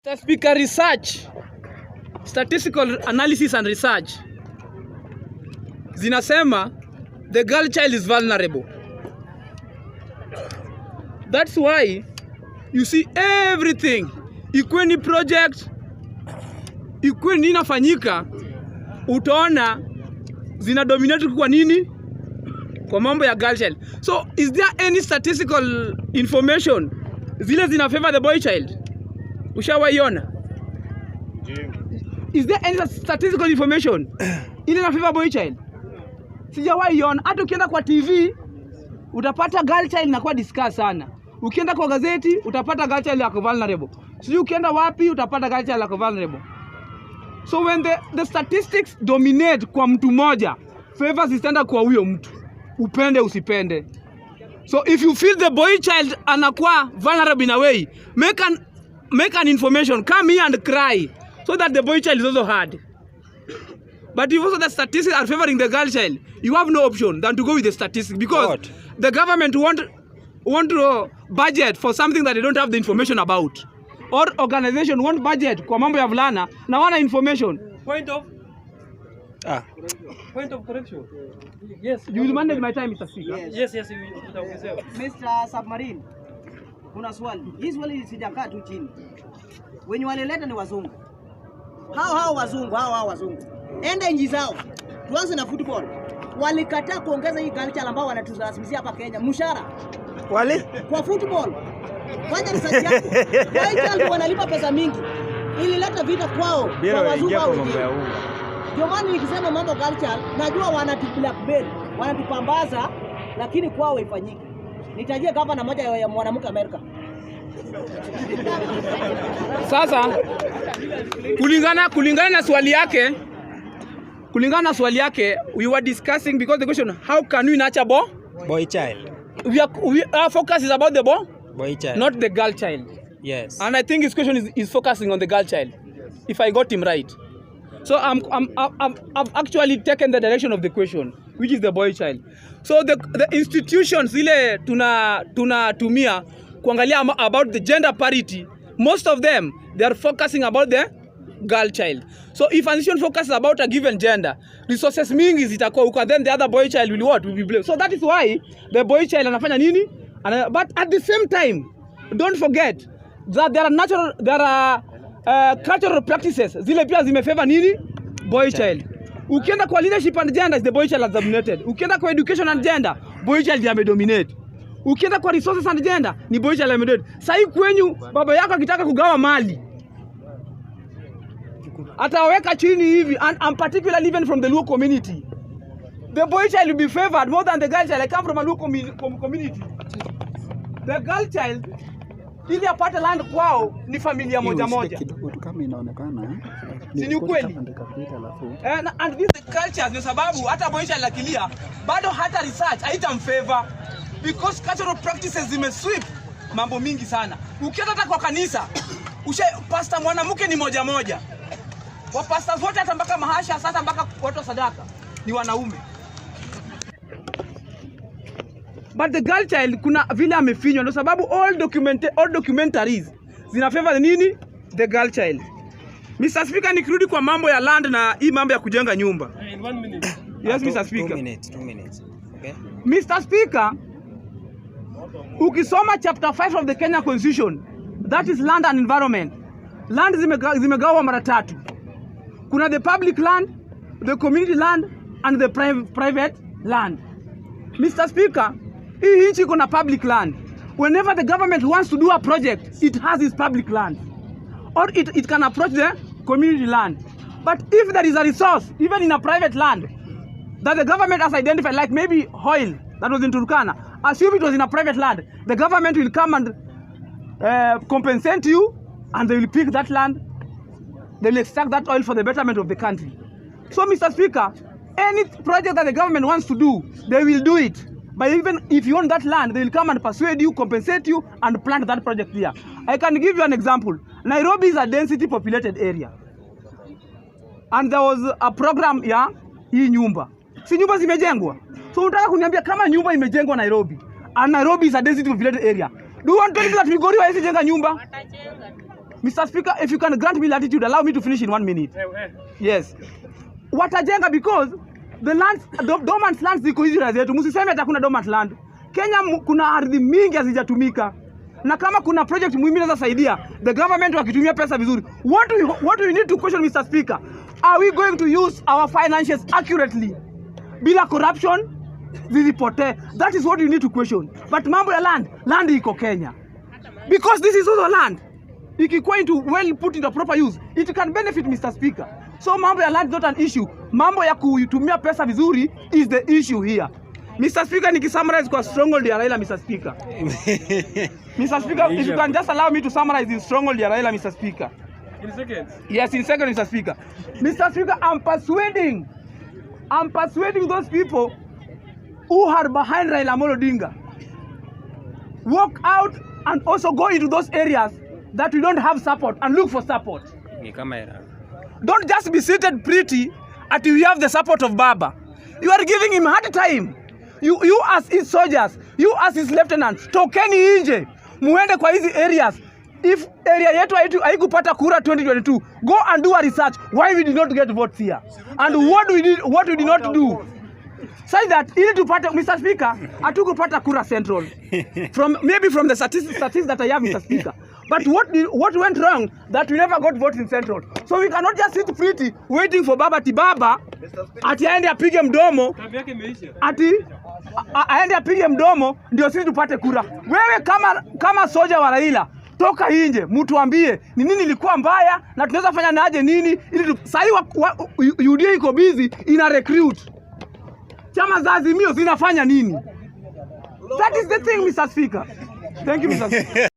Speaker, research, statistical analysis and research zinasema the girl child is vulnerable. That's why you see everything, ikuwe ni project, ikuwe nini inafanyika, utaona zina dominate kwa nini? Kwa mambo ya girl child. So is there any statistical information zile zina favor the boy child? Ushawaiona? Is there any statistical information ile ina favor boy child? Sijawaiona. Hata ukienda kwa TV utapata girl child inakuwa discuss sana. Ukienda kwa gazeti utapata girl child yako vulnerable. Sijui ukienda wapi utapata girl child yako vulnerable. So when the statistics dominate kwa mtu moja, favors zitaenda kwa huyo mtu. Upende usipende. So if you feel the boy child anakuwa vulnerable in a way, make an information, come here and cry so that the boy child is also heard. But if also the statistics are favoring the girl child, you have no option than to go with the statistics because the government want to budget for something that they don't have the information about. Or organization want budget kwa mambo ya vulana na wana information. Point of correction. Yes. You will manage my time, Mr. Speaker. Yes. Mr. Submarine, kuna swali. Hii swali sijakaa tu chini. Wenye walileta ni wazungu. Hao wazungu. Enda nchi zao. Tuanze na football. Walikataa kuongeza hii culture ambao wanatuzalasimisia hapa Kenya. Mshahara. Wale? Kwa football. Fanya research yako. Boychild wanalipa pesa mingi. Ilileta vita kwao. Kwa wazungu hao. Ndio maana nikisema mambo culture, najua wanatublackmail, wanatupambaza, lakini kwao haifanyiki. Nitajie gavana moja ya mwanamke Amerika. Sasa kulingana na swali yake, we were discussing because the question, how can we nurture boy child? Our focus is about the boy child, not the girl child. Yes. And I think his question is focusing on the girl child, if I got him right. So I've actually taken the direction of the question, which is the boy child. So the institutions zile tunatumia kuangalia about the gender parity, most of them they are focusing about the girl child. So if an institution focuses about a given gender, resources mingi zitakuwa huko, then the other boy child will be blamed. So that is why the boy child anafanya nini? But at the same time, don't forget that there are cultural practices zile pia zimefavor nini? Boy child. Ukienda kwa leadership and gender, the boy child has dominated. Ukienda kwa education and gender, boy child yamedominate. Ukienda kwa resources and gender, ni boy child yamedominate. Sasa kwenyu baba yako akitaka kugawa mali, ataweka chini hivi, and particularly even from the Luo community, the boy child will be favored more than the girl child. I come from a Luo community. The girl child ili apate land kwao ni familia moja. Kama inaonekana si ni ukweli? And this culture ni sababu hata boy child akilia bado hata research haitamfavor because cultural practices zimesweep mambo mingi sana. Ukienda hata kwa kanisa pastor mwanamke ni moja. Wa pastors wote hata mpaka mahasha sasa mpaka watu wa sadaka ni wanaume. But the girl child kuna vile amefinywa ndio sababu all documentaries zina favor nini? The girl child. Mr. Speaker, nikirudi kwa mambo ya land na hii mambo ya kujenga nyumba. In 1 minute. Yes, Mr. Speaker. 2 minutes. Okay. Mr. Speaker, ukisoma chapter 5 of the Kenya Constitution, that is land and environment. Land zimegawa mara tatu. Kuna the public land, the community land and the private land. Mr. Speaker, hii nchi kuna public land. Whenever the government wants to do a project, it has its public land. Or it can approach the community land. But if there is a resource, even in a private land, that the government has identified, like maybe oil that was in Turkana, assume it was in a private land, the government will come and compensate you, and they will pick that land, they will extract that oil for the betterment of the country. So, Mr. Speaker, any project that the government wants to do, they will do it. But even if you own that land, they will come and persuade you, compensate you, and plant that project there. I can give you an example. Nairobi is a density populated area. And there was a program ya hii nyumba. Si nyumba zimejengwa. So unataka kuniambia kama nyumba imejengwa Nairobi, and Nairobi is a density populated area, do you want to tell me that Migori hawezi jenga nyumba? Mr. Speaker, if you can grant me latitude, allow me to finish in 1 minute. Yes. Watajenga because the lands, dormant lands ziko hizi zetu. Msiseme hata kuna dormant land. Kenya kuna ardhi mingi hazijatumika. Na kama kuna project muhimu inaweza saidia, the government wakitumia pesa vizuri. What we need to question, Mr. Speaker, are we going to use our finances accurately? Bila corruption, zilipotee. That is what you need to question. But mambo ya land iko Kenya. Because this is also land. Ikikuwa into well put into proper use, it can benefit, Mr. Speaker. So mambo ya land is not an issue. Mambo ya kutumia pesa vizuri is the issue here. Mr. Speaker, nikisummarize kwa stronghold ya Raila, Mr. Speaker. Mr. Speaker, if you can just allow me to summarize the stronghold ya Raila, Mr. Speaker. In seconds. Yes, in seconds, Mr. Speaker. Mr. Speaker, I'm persuading those people who are behind Raila Amolo Odinga. Walk out and also go into those areas that we don't have support and look for support. Don't just be seated pretty until you have the support of Baba. You are giving him hard time. You as his soldiers, you as his lieutenants, tokeni nje, muende kwa hizi areas. If area yetu haikupata kura 2022, go and do a research why we did not get votes here and what we did not do. Say that ili tupate, Mr. Speaker, hatukupata kura central maybe from the statistics that I have, Mr. Speaker. But what went wrong that we never got votes in central. So we cannot just sit pretty waiting for Baba Tibaba ati aende apige mdomo aende apige mdomo ndio sisi tupate kura. Wewe kama soja wa Raila, toka nje, mtuambie ni nini ilikuwa mbaya na tunaweza fanya naje nini ili sasa UDA iko busy ina recruit. Chama za Azimio zinafanya nini? That is the thing, Mr. Speaker. Thank you, Mr. Speaker.